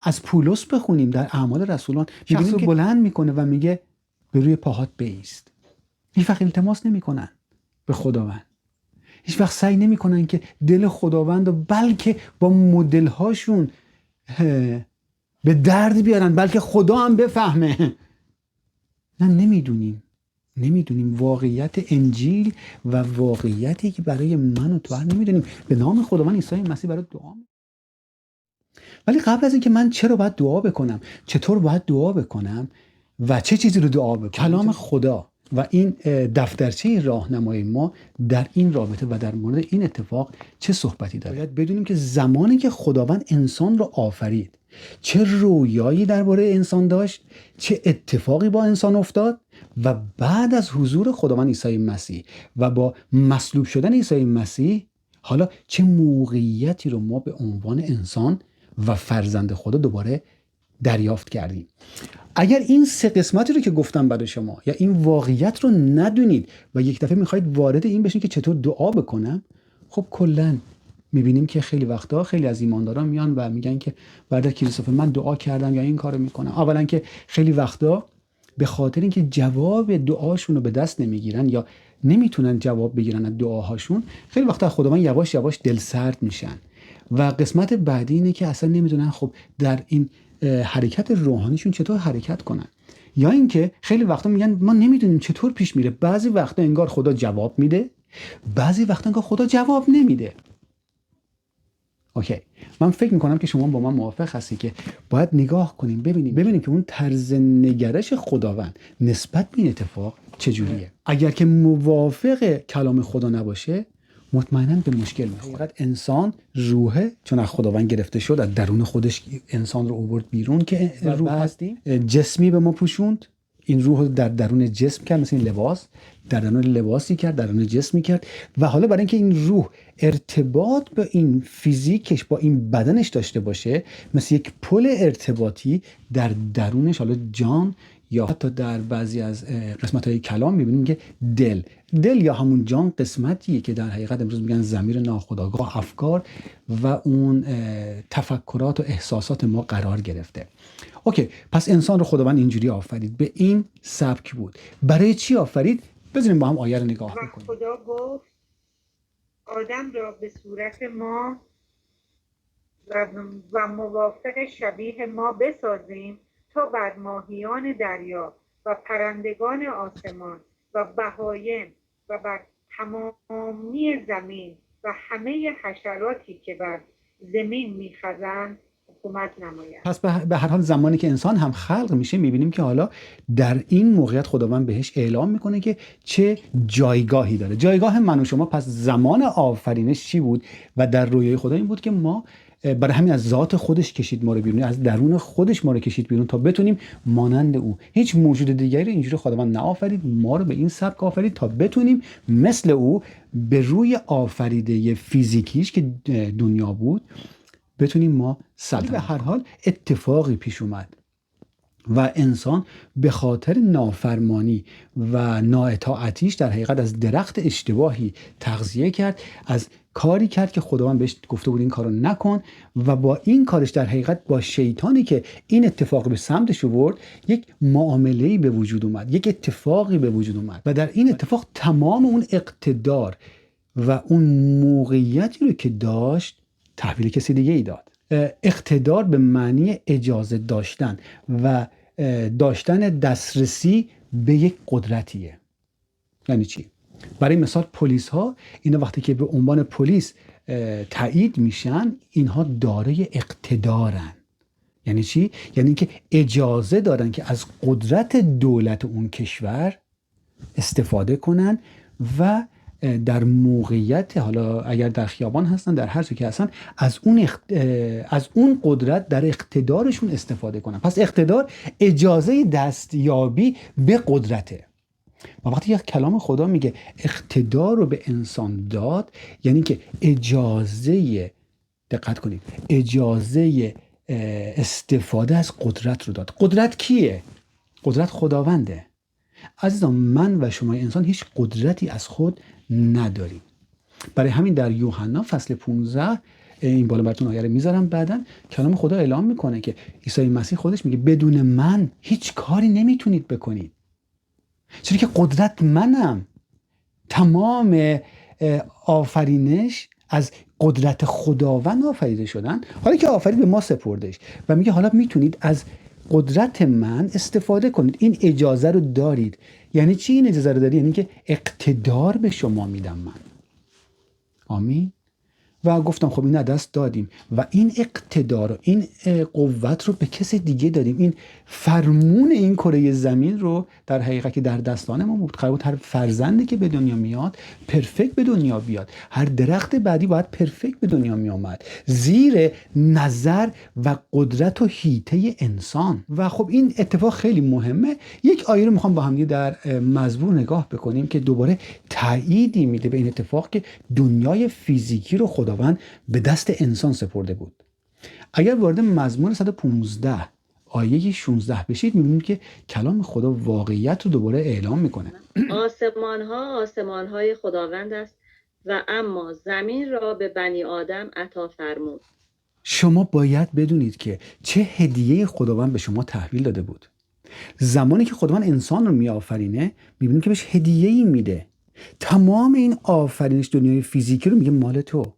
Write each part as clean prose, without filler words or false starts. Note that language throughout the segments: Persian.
از پولس بخونیم در اعمال رسولان، شخص رو بلند میکنه و میگه به روی پاهات بایست. هیچ وقت التماس نمیکنن به خداوند، هیچ وقت سعی نمیکنن که دل خداوند رو بلکه با مدل هاشون به درد بیارن، بلکه خدا هم بفهمه. نه، نمیدونیم واقعیت انجیل و واقعیتی که برای من و تو نمیدونیم. به نام خداوند عیسی مسیح برای دعا. ولی قبل از اینکه من چرا باید دعا بکنم، چطور باید دعا بکنم و چه چیزی رو دعا بکنم، کلام خدا و این دفترچه راهنمای ما در این رابطه و در مورد این اتفاق چه صحبتی داره. باید بدونیم که زمانی که خداوند انسان رو آفرید، چه رویایی درباره انسان داشت، چه اتفاقی با انسان افتاد و بعد از حضور خداوند عیسی مسیح و با مصلوب شدن عیسی مسیح حالا چه موقعیتی رو ما به عنوان انسان و فرزند خدا دوباره دریافت کردیم. اگر این سه قسمتی رو که گفتم برای شما یا این واقعیت رو ندونید و یک دفعه میخواید وارد این بشین که چطور دعا بکنم، خب کلا میبینیم که خیلی وقتا خیلی از ایمانداران میان و میگن که برادر کریستوف من دعا کردم یا این کارو میکنم. اولا که خیلی وقتا به خاطر اینکه جواب دعاشون رو به دست نمیگیرن یا نمیتونن جواب بگیرن از دعاهاشون، خیلی وقتا خداوند یواش یواش دلسرد میشن. و قسمت بعدی اینه که اصلا نمیدونن خب در این حرکت روحانیشون چطور حرکت کنن، یا اینکه خیلی وقتا میگن ما نمیدونیم چطور پیش میره. بعضی وقتا انگار خدا جواب میده، بعضی وقتا انگار خدا جواب نمیده. اوکی، من فکر میکنم که شما با من موافق هستی که باید نگاه کنیم ببینیم که اون طرز نگرش خداوند نسبت به این اتفاق چجوریه. اگر که موافق کلام خدا نباشه مطمئناً به مشکل میخوره. انسان روحه، چون از خداوند گرفته شد، از درون خودش انسان رو آورد بیرون که روح هستیم. جسمی به ما پوشوند، این روح رو در درون جسم کرد، مثل این لباس در درون لباسی کرد، در درون جسمی کرد. و حالا برای اینکه این روح ارتباط با این فیزیکش با این بدنش داشته باشه، مثل یک پل ارتباطی در درونش، حالا جان یا حتی در بعضی از قسمت‌های کلام می‌بینیم که دل یا همون جان قسمتیه که در حقیقت امروز میگن ضمیر ناخودآگاه، افکار و اون تفکرات و احساسات ما قرار گرفته. اوکی، پس انسان رو خداوند اینجوری آفرید، به این سبک بود. برای چی آفرید؟ بذاریم با هم آیه رو نگاه بکنیم. خدا گفت آدم را به صورت ما و موافق شبیه ما بسازیم تا بر ماهیان دریا و پرندگان آسمان و بهایم و بر تمامی زمین و همه حشراتی که بر زمین میخزند حکومت نماید. پس به هر حال زمانی که انسان هم خلق میشه میبینیم که حالا در این موقعیت خداوند بهش اعلام میکنه که چه جایگاهی داره. جایگاه من و شما پس زمان آفرینش چی بود؟ و در رویای خدا این بود که ما برای همین از ذات خودش کشید ما رو بیرون، از درون خودش ما رو کشید بیرون تا بتونیم مانند او. هیچ موجود دیگری رو اینجوری خداوند نآفرید، ما رو به این سبک آفرید تا بتونیم مثل او به روی آفریده فیزیکیش که دنیا بود بتونیم ما سلطنت. به هر حال اتفاقی پیش اومد و انسان به خاطر نافرمانی و نااطاعتیش در حقیقت از درخت اشتباهی تغذیه کرد، از کاری کرد که خداوند بهش گفته بود این کارو نکن، و با این کارش در حقیقت با شیطانی که این اتفاق به سمتش آورد یک معامله‌ای به وجود اومد، یک اتفاقی به وجود اومد و در این اتفاق تمام اون اقتدار و اون موقعیتی رو که داشت تحویل کسی دیگه ای داد. اقتدار به معنی اجازه داشتن و داشتن دسترسی به یک قدرتیه. یعنی چی؟ برای مثال پلیس ها، اینا وقتی که به عنوان پلیس تایید میشن، اینها دارای اقتدارن. یعنی چی؟ یعنی اینکه اجازه دارن که از قدرت دولت اون کشور استفاده کنن و در موقعیت، حالا اگر در خیابان هستن، در هر جا که هستن، از اون قدرت در اقتدارشون استفاده کنن. پس اقتدار اجازه دستیابی به قدرته. و وقتی یک کلام خدا میگه اقتدار رو به انسان داد، یعنی که اجازه، دقت کنید، اجازه استفاده از قدرت رو داد. قدرت کیه؟ قدرت خداونده. عزیزان، من و شما انسان هیچ قدرتی از خود نداریم. برای همین در یوحنا فصل 15 این بالا براتون آیه رو میذارم، بعداً کلام خدا اعلام میکنه که عیسی مسیح خودش میگه بدون من هیچ کاری نمیتونید بکنید، چون که قدرت منم. تمام آفرینش از قدرت خداوند آفریده شدن، حالا که آفرید به ما سپردش و میگه حالا میتونید از قدرت من استفاده کنید، این اجازه رو دارید. یعنی چی این اجازه رو دارید؟ یعنی که اقتدار به شما میدم من. آمین. و گفتم خب این دست دادیم و این اقتدار و این قوت رو به کسی دیگه دادیم. این فرمون این کره زمین رو در حقیقت که در دستان ما بود. قرار بود هر فرزندی که به دنیا میاد پرفکت به دنیا بیاد، هر درخت بعدی باید پرفکت به دنیا می آمد زیر نظر و قدرت و هیته انسان. و خب این اتفاق خیلی مهمه. یک آیه رو میخوام با هم در مزمور نگاه بکنیم که دوباره تأییدی میده به این اتفاق که دنیای فیزیکی رو خداوند به دست انسان سپرده بود. اگر وارد مزمور 115 آیه 16 بشید میبینید که کلام خدا واقعیت رو دوباره اعلام میکنه. آسمان های خداوند است و اما زمین را به بنی آدم عطا فرمود. شما باید بدونید که چه هدیه خداوند به شما تحویل داده بود. زمانی که خداوند انسان رو میآفرینه میبینید که بهش هدیه‌ای میده. تمام این آفرینش دنیای فیزیکی رو میگه مال تو.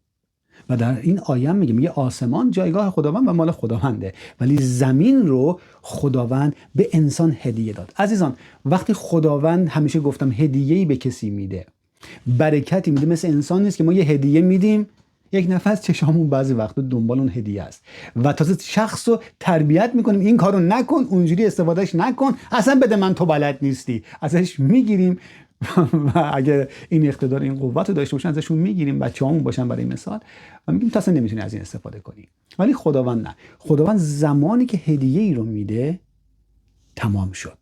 و در این آیه میگه آسمان جایگاه خداوند و مال خداونده، ولی زمین رو خداوند به انسان هدیه داد. عزیزان وقتی خداوند، همیشه گفتم، هدیه‌ای به کسی میده، برکتی میده، مثل انسان نیست که ما یه هدیه میدیم یک نفس چشامون بعضی وقتا دنبال اون هدیه است و تازه شخص رو تربیت میکنیم این کارو نکن، اونجوری استفادهش نکن، اصلا بده من تو بلد نیستی، ازش میگیریم و اگه این اقتدار این قوت رو داشته باشن ازشون میگیریم، بچه‌هامون باشن برای مثال، و میگیم تو اصلا نمیتونی از این استفاده کنی. ولی خداوند نه. خداوند زمانی که هدیه ای رو میده تمام شد.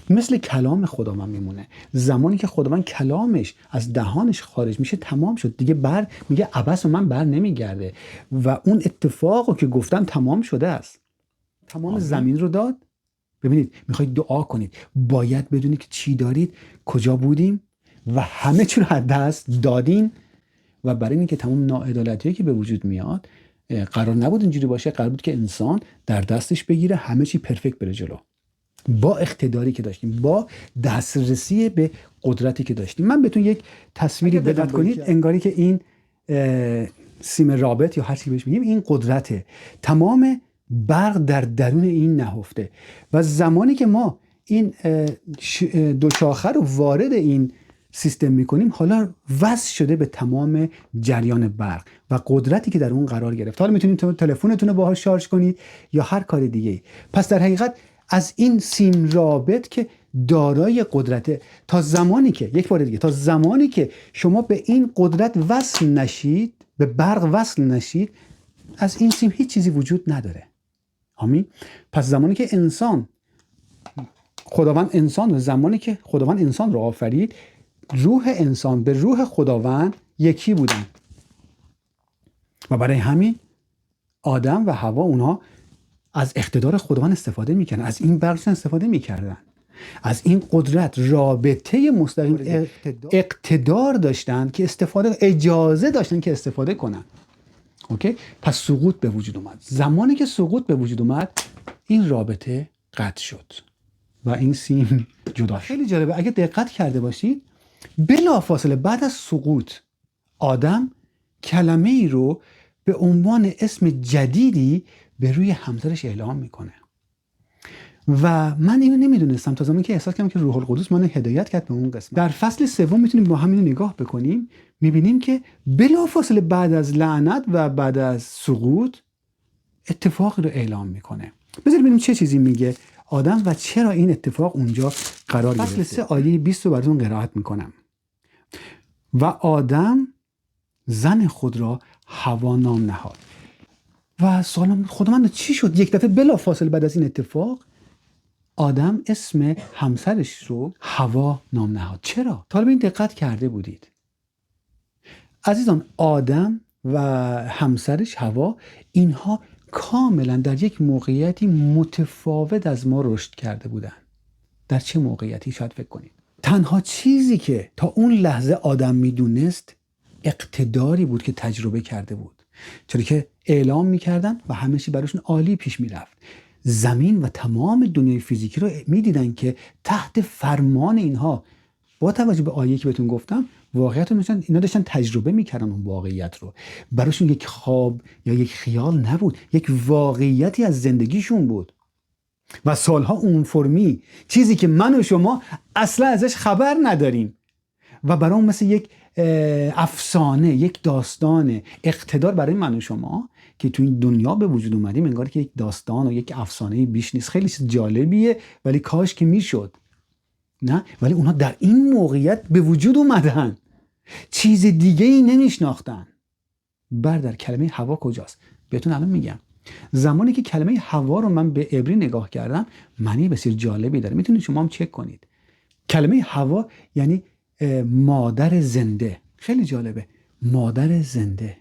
مثل کلام خداوند میمونه. زمانی که خداوند کلامش از دهانش خارج میشه تمام شد دیگه. میگه عبث و من بر نمیگرده و اون اتفاقو که گفتم تمام شده است. تمام زمین رو داد. ببینید میخواید دعا کنید، باید بدونید که چی دارید، کجا بودیم و همه چی رو از دست دادین. و برای اینکه تمام ناعدالتی‌هایی که به وجود میاد قرار نبود اینجوری باشه، قرار بود که انسان در دستش بگیره همه چی پرفکت بره جلو، با اقتداری که داشتیم، با دسترسی به قدرتی که داشتیم. من بهتون یک تصویری بدم کنید، انگاری که این سیم رابط یا هر چی بهش میگیم این قدرته. تمام برق در درون این نهفته و زمانی که ما این دو شاخه رو وارد این سیستم میکنیم حالا وصل شده به تمام جریان برق و قدرتی که در اون قرار گرفت. حالا میتونید تلفنتون رو باهاش شارژ کنید یا هر کار دیگه. پس در حقیقت از این سیم رابط که دارای قدرته، تا زمانی که یک بار دیگه، تا زمانی که شما به این قدرت وصل نشید، به برق وصل نشید، از این سیم هیچ چیزی وجود نداره. آمین. پس زمانی که خداوند انسان رو آفرید، روح انسان به روح خداوند یکی بودن و برای همین آدم و حوا اونها از اقتدار خداوند استفاده میکنن، از این برق استفاده میکردن، از این قدرت رابطه مستقیم اقتدار داشتن که اجازه داشتن که استفاده کنن. اوکی؟ پس سقوط به وجود اومد. زمانی که سقوط به وجود اومد این رابطه قطع شد و این سیم جدا شد. خیلی جالبه اگه دقت کرده باشید بلافاصله بعد از سقوط آدم کلمه ای رو به عنوان اسم جدیدی به روی همسرش اعلام میکنه و من اینو نمیدونستم تا زمانی که احساس کردم که روح القدس منو هدایت کرد به اون قسمت. در فصل 3 میتونیم با همین نگاه بکنیم، میبینیم که بلافاصله بعد از لعنت و بعد از سقوط اتفاقی رو اعلام میکنه. بذارید ببینیم چه چیزی میگه آدم و چرا این اتفاق اونجا قرار گرفته. فصل 3 آیه 20 رو براتون قرائت میکنم. و آدم زن خود را حوا نام نهاد. و سوالم خداوند چی شد؟ یک دفعه بلافاصله بعد از این اتفاق آدم اسم همسرش رو حوا نام نهاد. چرا؟ تا به این دقت کرده بودید؟ عزیزان آدم و همسرش حوا اینها کاملا در یک موقعیتی متفاوت از ما رشد کرده بودن. در چه موقعیتی شاید فکر کنید؟ تنها چیزی که تا اون لحظه آدم میدونست اقتداری بود که تجربه کرده بود. چرا که اعلام میکردن و همه چی براشون عالی پیش میرفت. زمین و تمام دنیای فیزیکی رو میدیدن که تحت فرمان اینها، با توجه به آیه که بهتون گفتم، واقعیت رو میشن اینا داشتن تجربه میکردن اون واقعیت رو. براشون یک خواب یا یک خیال نبود، یک واقعیتی از زندگیشون بود و سالها اون فرمی، چیزی که من و شما اصلا ازش خبر نداریم و برام مثل یک افسانه، یک داستان اقتدار برای من و شما که تو این دنیا به وجود اومدیم، انگار که یک داستان و یک افسانه بیش نیست. خیلی چیز جالبیه ولی کاش که میشد. نه، ولی اونا در این موقعیت به وجود اومدن، چیز دیگه ای نمیشناختن. در کلمه هوا کجاست؟ بهتون الان میگم. زمانی که کلمه هوا رو من به عبری نگاه کردم، معنی بسیار جالبی داره، میتونید شما هم چک کنید. کلمه هوا یعنی مادر زنده. خیلی جالبه، مادر زنده.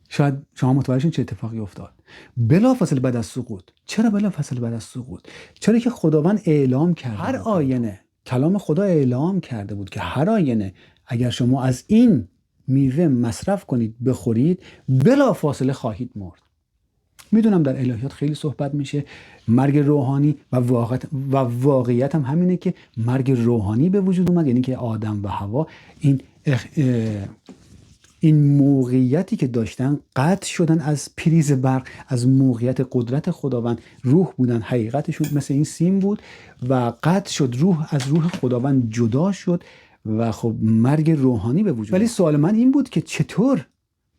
شاید شما متوجه شید چه اتفاقی افتاد بلافاصله بعد از سقوط. چرا بلافاصله بعد از سقوط؟ چرا که خداوند اعلام کرد، هر آینه کلام خدا اعلام کرده بود که هر آینه اگر شما از این میوه مصرف کنید، بخورید، بلافاصله خواهید مرد. میدونم در الهیات خیلی صحبت میشه مرگ روحانی و واقعیت هم همینه که مرگ روحانی به وجود اومد، یعنی که آدم و حوا این موقعیتی که داشتن قطع شدن از پریز برق، از موقعیت قدرت خداوند. روح بودن، حقیقتشون مثل این سیم بود و قطع شد، روح از روح خداوند جدا شد و خب مرگ روحانی به وجود. ولی سوال من این بود که چطور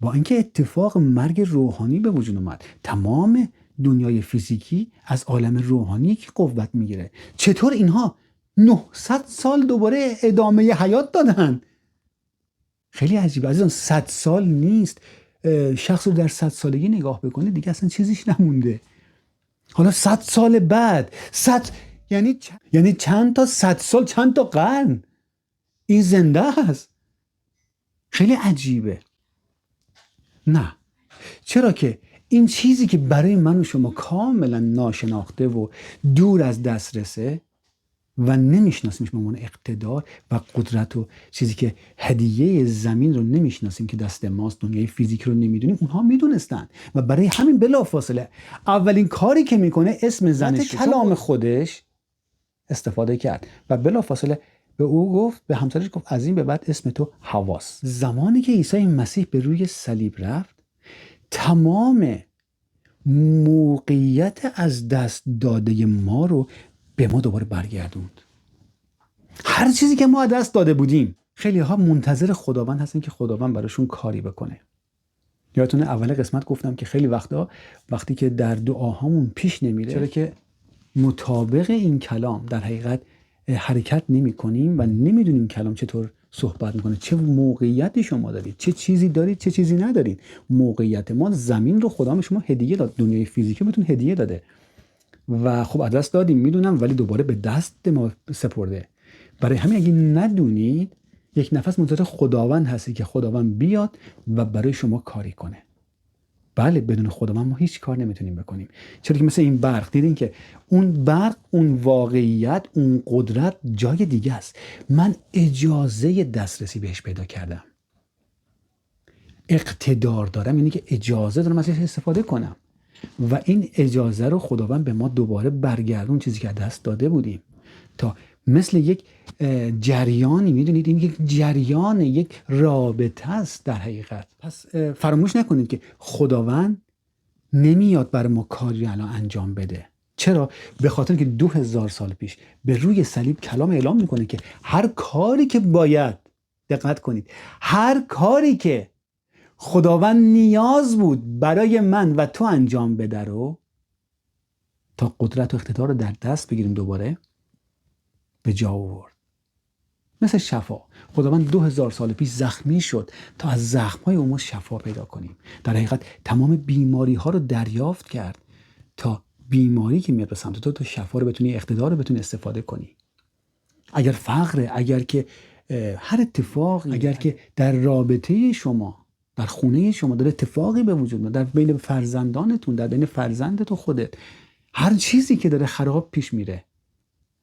با اینکه اتفاق مرگ روحانی به وجود اومد، تمام دنیای فیزیکی از عالم روحانی که قوت میگیره، چطور اینها 900 سال دوباره ادامه حیات دادن؟ خیلی عجیبه عزیزان. 100 سال نیست. شخص رو در 100 سالگی نگاه بکنه دیگه اصلا چیزیش نمونده. حالا 100 سال بعد، 100 یعنی چند تا 100 سال، چند تا قرن این زنده است. خیلی عجیبه. نه، چرا که این چیزی که برای من و شما کاملا ناشناخته و دور از دسترسه و نمیشناسیمش به عنوان اقتدار و قدرت و چیزی که هدیه زمین رو نمیشناسیم که دست ماست، دنیای فیزیک رو نمیدونیم، اونها میدونستن و برای همین بلافاصله اولین کاری که میکنه اسم زنش کلام خودش استفاده کرد و بلافاصله به او گفت، به همسرش گفت از این به بعد اسم تو حواست. زمانی که عیسی مسیح به روی صلیب رفت، تمام موقعیت از دست داده ما رو به ما دوباره برگردوند. هر چیزی که ما از دست داده بودیم. خیلی ها منتظر خداوند هستن که خداوند براشون کاری بکنه. یادتونه اول قسمت گفتم که خیلی وقتی که در دعاهامون پیش نمیره، چرا که مطابق این کلام در حقیقت حرکت نمی کنیم و نمیدونیم کلام چطور صحبت میکنه، چه موقعیتی شما دارید، چه چیزی دارید، چه چیزی ندارید. موقعیت ما، زمین رو خدا به شما هدیه داد، دنیای فیزیکی بهتون هدیه داده و خب از دست دادیم میدونم، ولی دوباره به دست ما سپرده. برای همین اگه ندونید، یک نفس منتظر خداوند هستی که خداوند بیاد و برای شما کاری کنه. بله، بدون خداوند ما هیچ کار نمیتونیم بکنیم. چرا که مثل این برق، دیدین که اون برق، اون واقعیت، اون قدرت جای دیگه است. من اجازه دسترسی بهش پیدا کردم. اقتدار دارم، یعنی که اجازه دارم ازش استفاده کنم و این اجازه رو خداوند به ما دوباره برگردون، چیزی که دست داده بودیم، تا مثل یک جریانی، میدونید این یک جریان، یک رابطه است در حقیقت. پس فراموش نکنید که خداوند نمیاد برای ما کاری الان انجام بده. چرا؟ به خاطر که 2000 سال پیش به روی صلیب کلام اعلام میکنه که هر کاری که باید، دقت کنید، هر کاری که خداوند نیاز بود برای من و تو انجام بده رو، تا قدرت و اقتدار رو در دست بگیریم دوباره، به جا آورد. مثل شفا، خداوند 2000 سال پیش زخمی شد تا از زخم‌های اون شفا پیدا کنیم. در حقیقت تمام بیماری ها رو دریافت کرد تا بیماری که میاد به سمت تو شفا رو بتونی، اقتدار رو بتونی استفاده کنی. اگر فقر، اگر که هر اتفاق، اگر که در رابطه شما، در خونه شما داره اتفاقی به وجود میاد، در بین فرزندانتون، در بین فرزندت و خودت، هر چیزی که داره خراب پیش میره،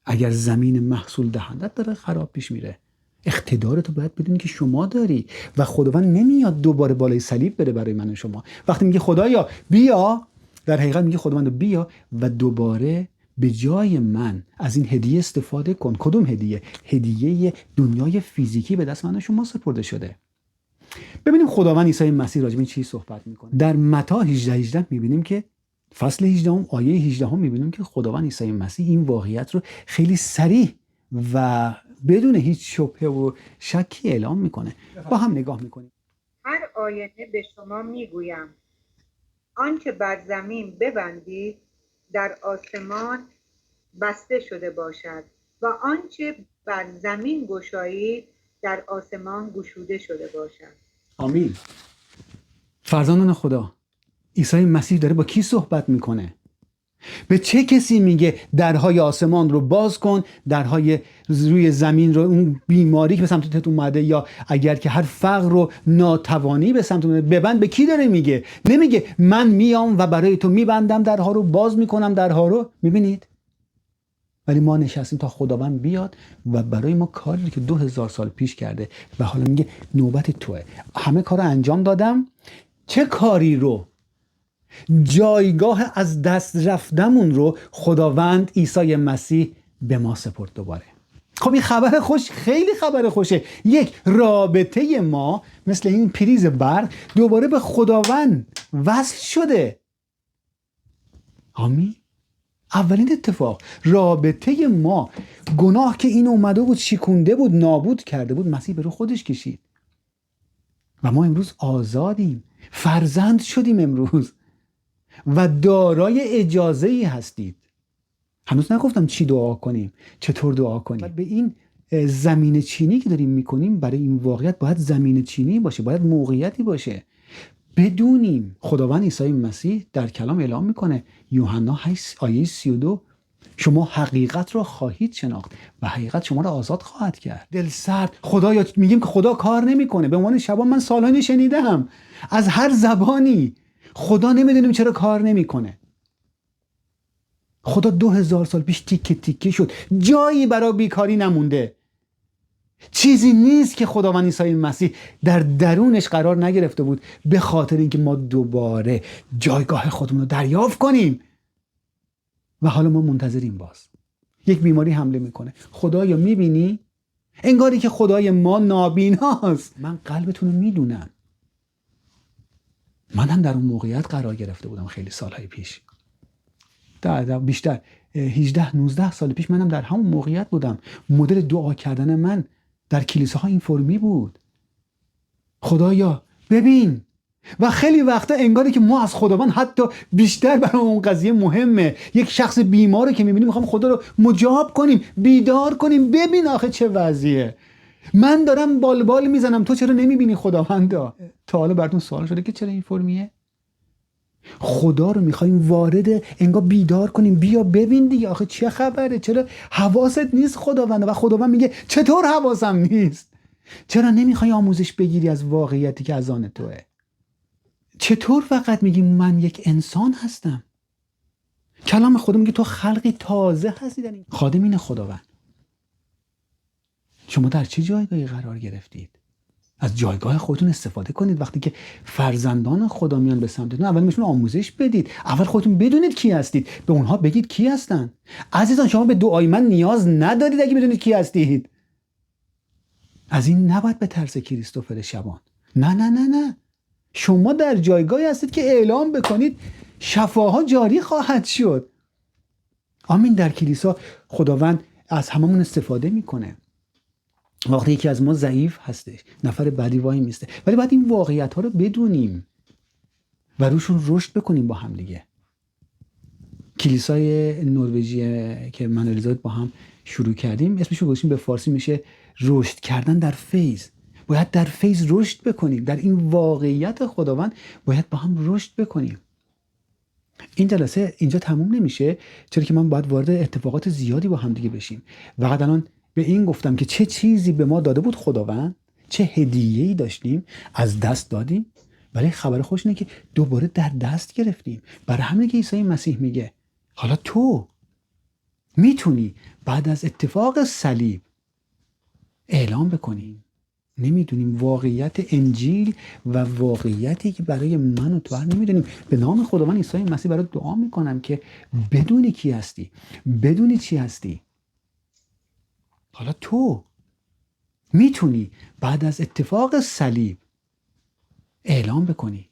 اگر زمین محصول دهندت داره خراب پیش میره، اقتدارتو باید بدونی که شما داری و خداوند نمیاد دوباره بالای صلیب بره برای من و شما. وقتی میگه خدایا بیا، در حقیقت میگه خداوند بیا و دوباره به جای من از این هدیه استفاده کن. کدوم هدیه؟ هدیه دنیای فیزیکی به دست من و شما سپرده شده. ببینیم خداوند عیسی مسیح راجع به چی صحبت میکنه. در متی 18 میبینیم که فصل 18 آیه 18 میبینیم که خداوند عیسی مسیح این واقعیت رو خیلی صریح و بدون هیچ شبهه و شکی اعلام میکنه. با هم نگاه میکنیم. هر آینه به شما میگویم آنچه بر زمین ببندید در آسمان بسته شده باشد و آنچه بر زمین گشایید در آسمان گشوده شده باشد. آمین. فرزندان خدا، عیسی مسیح داره با کی صحبت میکنه؟ به چه کسی میگه درهای آسمان رو باز کن، درهای روی زمین رو، اون بیماری که به سمتت اومده یا اگر که هر فقر رو ناتوانی به سمتت اومده ببند؟ به کی داره میگه؟ نمیگه من میام و برای تو میبندم درها رو، باز میکنم درها رو. میبینید؟ ولی ما نشستیم تا خداوند بیاد و برای ما کاری که 2000 سال پیش کرده و حالا میگه نوبت توه. همه کار رو انجام دادم. چه کاری رو؟ جایگاه از دست رفتمون رو خداوند عیسی مسیح به ما سپرد دوباره. خب این خبر خوش، خیلی خبر خوشه. یک، رابطه ما مثل این پریز برق دوباره به خداوند وصل شده. آمین. اولین اتفاق، رابطه ما، گناه که این اومده بود شکونده بود نابود کرده بود، مسیح به رو خودش کشید و ما امروز آزادیم، فرزند شدیم امروز و دارای اجازه‌ای هستید. هنوز نگفتم چی دعا کنیم، چطور دعا کنیم. به این زمین چینی که داریم میکنیم برای این واقعیت باید زمین چینی باشه، باید موقعیتی باشه. بدونیم خداوند عیسی مسیح در کلام اعلام میکنه، یوحنا 8 آیه 32، شما حقیقت را خواهید شناخت و حقیقت شما را آزاد خواهد کرد. دل سرد، خدایا میگیم که خدا کار نمیکنه. به عنوان شبان من سالانی شنیدم از هر زبانی خدا نمیدونیم چرا کار نمیکنه. خدا 2000 سال پیش تیکه تیکه شد، جایی برای بیکاری نمونده. چیزی نیست که خداوند عیسی مسیح در درونش قرار نگرفته بود به خاطر اینکه ما دوباره جایگاه خودمون رو دریافت کنیم. و حالا ما منتظریم. باز یک بیماری حمله میکنه. خدایا میبینی؟ انگاری که خدای ما نابیناست. من قلبتون رو میدونم. من هم در اون موقعیت قرار گرفته بودم خیلی سالهای پیش. بیشتر 18-19 سال پیش منم در همون موقعیت بودم. مدل دعا کردن من در کلیساها این فرمی بود. خدایا ببین. و خیلی وقتا انگاری که ما از خداوند حتی بیشتر برای اون قضیه مهمه. یک شخص بیمار رو که میبینیم میخوام خدا رو مجاب کنیم، بیدار کنیم. ببین آخه چه وضعیه، من دارم بالبال میزنم، تو چرا نمیبینی خداوندا؟ تا حالا براتون سوال شده که چرا این فرمیه؟ خدا رو میخوایم وارد انگار بیدار کنیم، بیا ببین دیگه آخه چه خبره، چرا حواست نیست خداوند؟ و خداوند میگه چطور حواسم نیست؟ چرا نمیخوای آموزش بگیری از واقعیتی که از آن توه؟ چطور فقط میگی من یک انسان هستم؟ کلام خدا میگه تو خلقی تازه هستی. در این خادمین خداوند شما در چه جایگاهی قرار گرفتید؟ از جایگاه خودتون استفاده کنید. وقتی که فرزندان خدا میان به سمتتون، اول بهشون آموزش بدید. اول خودتون بدونید کی هستید، به اونها بگید کی هستن. عزیزان شما به دعای من نیاز ندارید اگه بدونید کی هستید. از این نباید به ترس کریستوفر شبان. نه نه نه نه، شما در جایگاهی هستید که اعلام بکنید شفاها جاری خواهد شد. آمین. در کلیسا خداوند از هممون استفاده میکنه. وقتی یکی از ما ضعیف هستش، نفر بعدی وای میسته، ولی باید این واقعیت ها رو بدونیم و روشون رشد بکنیم با هم دیگه. کلیسای نروژی که من و الیزابت با هم شروع کردیم، اسمش رو گذاشتیم به فارسی میشه رشد کردن در فیض. باید در فیض رشد بکنیم، در این واقعیت خداوند باید با هم رشد بکنیم. این جلسه اینجا تموم نمیشه، چرا که من باید وارد اتفاقات زیادی با هم دیگه بشیم. فقط الان به این گفتم که چه چیزی به ما داده بود خداوند، چه هدیه‌ای داشتیم از دست دادیم، ولی خبر خوش اینه که دوباره در دست گرفتیم. برای همین که عیسی مسیح میگه حالا تو میتونی بعد از اتفاق صلیب اعلام بکنیم. نمیدونیم واقعیت انجیل و واقعیتی که برای من و تو نمیدونیم. به نام خداوند عیسی مسیح برات دعا میکنم که بدونی کی هستی، بدونی چی هستی. حالا تو میتونی بعد از اتفاق صلیب اعلام بکنی.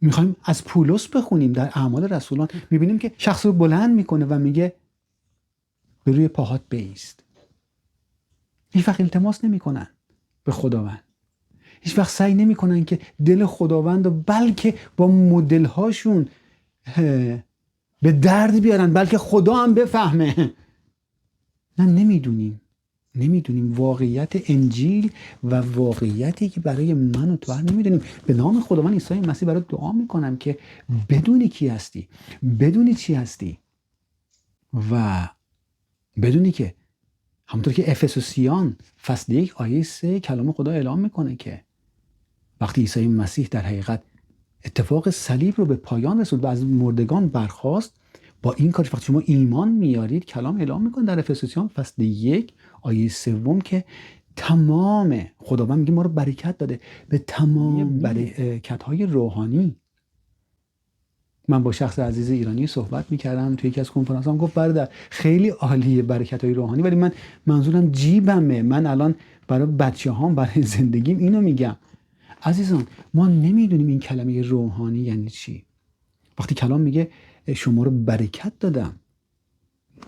میخوایم از پولس بخونیم در اعمال رسولان، میبینیم که شخص رو بلند میکنه و میگه به روی پاهات بایست. هیچ وقت التماس نمیکنن به خداوند، هیچ وقت سعی نمیکنن که دل خداوند رو بلکه با مدل هاشون به درد بیارن، بلکه خدا هم بفهمه. نه، نمیدونیم واقعیت انجیل و واقعیتی که برای من و تو نمیدونیم. به نام خداوند عیسی مسیح برات دعا میکنم که بدونی کی هستی، بدونی چی هستی و بدونی که همونطور که افسوسیان فصل 1 آیه 3 کلام خدا اعلام میکنه که وقتی عیسی مسیح در حقیقت اتفاق صلیب رو به پایان رسوند و از مردگان برخاست، با این کارش وقتی شما ایمان میارید، کلام اعلام میکنه در افسوسیان فصل 1 آیه 3 که تمام خداوند میگه ما رو برکت داده به تمام برکت‌های روحانی. من با شخص عزیز ایرانی صحبت میکردم توی یکی از کنفرانس‌ها، گفت برادر خیلی عالیه برکت‌های روحانی، ولی من منظورم جیبمه، من الان برای بچه‌هام، برای زندگیم اینو میگم. عزیزان ما نمیدونیم این کلمه روحانی یعنی چی. وقتی کلام میگه شما رو برکت دادم،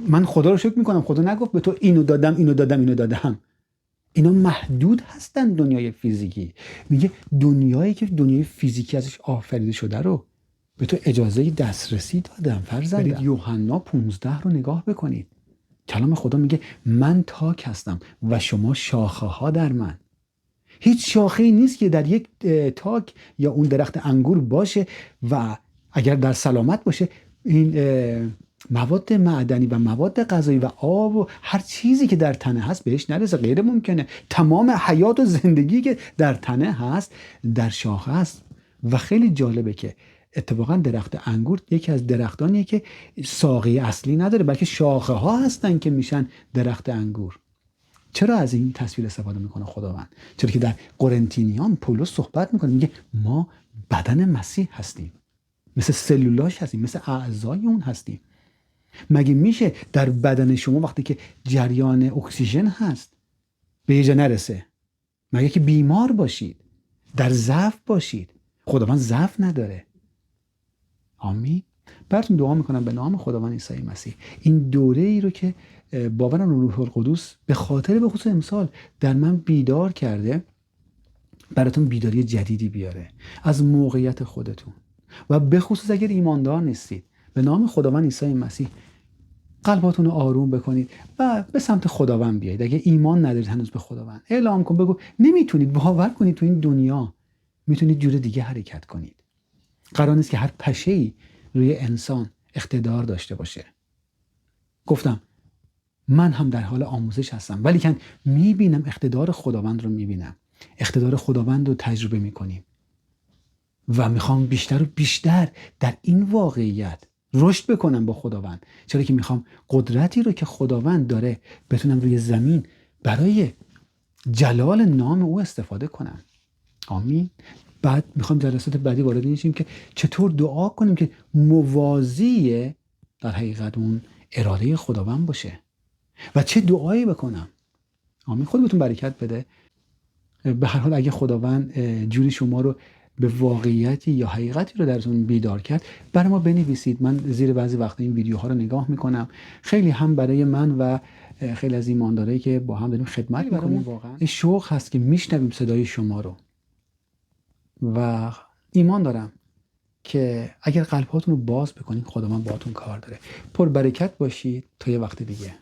من خدا رو شکر میکنم خدا نگفت به تو اینو دادم اینو دادم اینو دادم. اینا محدود هستن دنیای فیزیکی. میگه دنیایی که دنیای فیزیکی ازش آفریده شده رو به تو اجازه دسترسی دادم فرزندم. برید یوحنا 15 رو نگاه بکنید. کلام خدا میگه من تاک هستم و شما شاخه ها در من. هیچ شاخه‌ای نیست که در یک تاک یا اون درخت انگور باشه و اگر در سلامت باشه این مواد معدنی و مواد غذایی و آب و هر چیزی که در تنه هست بهش نرسه. غیر ممکنه. تمام حیات و زندگی که در تنه هست در شاخه هست. و خیلی جالبه که اتفاقا درخت انگور یکی از درختانیه که ساقه اصلی نداره، بلکه شاخه ها هستن که میشن درخت انگور. چرا از این تصویر استفاده میکنه خداوند؟ چرا که در قرنتینیان پولس صحبت میکنه، میگه ما بدن مسیح هستیم، مثل سلولاش هستیم، مثل اعضای اون هستیم. مگه میشه در بدن شما وقتی که جریان اکسیژن هست به یه جا نرسه؟ مگه که بیمار باشید، در ضعف باشید؟ خداوند ضعف نداره. آمین. براتون دعا میکنم به نام خداوند عیسی مسیح این دوره ای رو که باورم روح القدس به خاطر به خصوص امسال در من بیدار کرده، براتون بیداری جدیدی بیاره از موقعیت خودتون. و به خصوص اگر ایماندار نیستید، به نام خداوند عیسی مسیح قلباتون رو آروم بکنید و به سمت خداوند بیایید. اگه ایمان ندارید هنوز به خداوند، اعلام کن، بگو نمیتونید، باور کنید تو این دنیا میتونید جور دیگه حرکت کنید. قرار نیست که هر پشه‌ای روی انسان اقتدار داشته باشه. گفتم من هم در حال آموزش هستم، ولی که میبینم اقتدار خداوند رو میبینم، اقتدار خداوند رو تجربه میکنیم و میخوام بیشتر و بیشتر در این واقعیت رشد بکنم با خداوند. چرا که میخوام قدرتی رو که خداوند داره بتونم روی زمین برای جلال نام او استفاده کنم. آمین. بعد میخوام جلسات بعدی وارد نشیم که چطور دعا کنیم که موازی در حقیقت اون اراده خداوند باشه و چه دعایی بکنم. آمین. خود بهتون برکت بده. به هر حال اگه خداوند جوری شما رو به واقعیتی یا حقیقتی رو درتون بیدار کرد، برای ما بنویسید. من زیر بعضی وقتا این ویدیوها رو نگاه میکنم. خیلی هم برای من و خیلی از ایماندارایی که با هم داریم خدمت میکنیم واقعا شوق هست که میشنویم صدای شما رو و ایمان دارم که اگر قلباتون رو باز بکنید خداوند باهاتون کار داره. پر برکت باشید تا یه وقت دیگه.